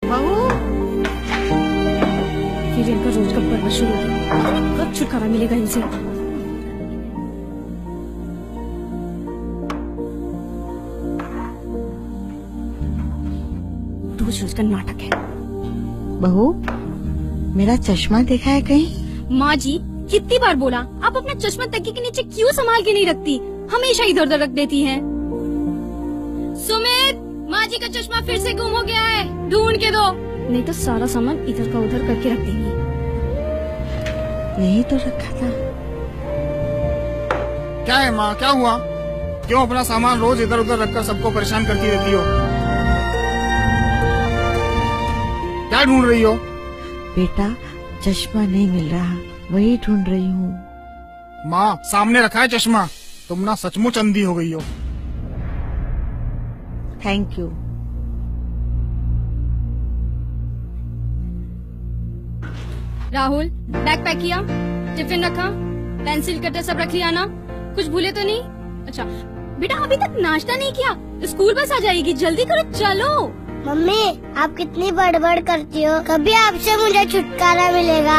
बहू, फिर इनका रोज का बर्बाद शुरू हो गया। कब छुटकारा मिलेगा इनसे? रोज रोज का नाटक है। बहू, मेरा चश्मा देखा है कहीं? माँ जी, कितनी बार बोला, आप अपना चश्मा तकिए के नीचे क्यों संभाल के नहीं रखती? हमेशा इधर उधर रख देती हैं। सुमित, माँ जी का चश्मा फिर से गुम हो गया है, ढूंढ के दो, नहीं तो सारा सामान इधर का उधर करके रख देंगी। यही तो रखा था। क्या है माँ, क्या हुआ? क्यों अपना सामान रोज इधर उधर रखकर सबको परेशान करती रहती हो? क्या ढूंढ रही हो? बेटा, चश्मा नहीं मिल रहा, वही ढूंढ रही हूँ। माँ, सामने रखा है चश्मा। तुम ना सचमुच अंधी हो गई हो। Thank you. Rahul, bag pack किया, टिफिन रखा, पेंसिल कटर सब रख लिया ना? कुछ भूले तो नहीं? अच्छा बेटा, अभी तक नाश्ता नहीं किया, स्कूल बस आ जाएगी, जल्दी करो, चलो। मम्मी, आप कितनी बड़बड़ करती हो, कभी आपसे मुझे छुटकारा मिलेगा?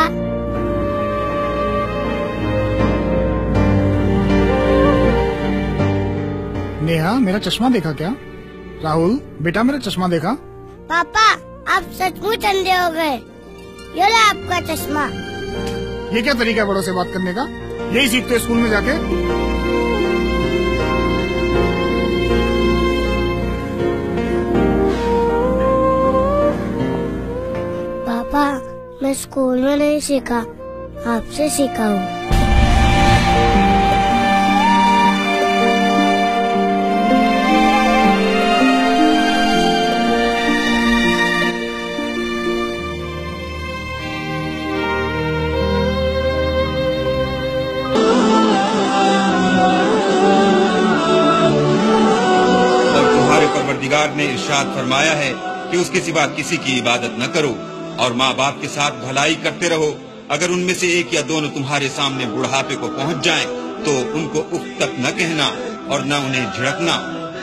नेहा, मेरा चश्मा देखा क्या? राहुल बेटा, मेरा चश्मा देखा? पापा, आप सचमुच अंधे हो गए। ये लो आपका चश्मा। ये क्या तरीका है बड़ों से बात करने का? यही सीखते हो स्कूल में जाके? पापा, मैं स्कूल में नहीं सीखा, आपसे सीखा हूँ। परवरदिगार ने इरशाद फरमाया है कि उसके सिवा किसी की इबादत न करो और माँ बाप के साथ भलाई करते रहो। अगर उनमें से एक या दोनों तुम्हारे सामने बुढ़ापे को पहुँच जाएं, तो उनको उफ तक न कहना और न उन्हें झिड़कना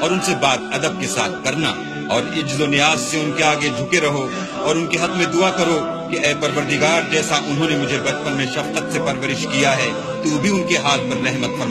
और उनसे बात अदब के साथ करना और इज्जो नियाज से उनके आगे झुके रहो और उनके हक में दुआ करो कि ऐ परवरदिगार, जैसा उन्होंने मुझे बचपन में शफकत से परवरिश किया है, तू भी उनके हाल पर रहमत फरमा।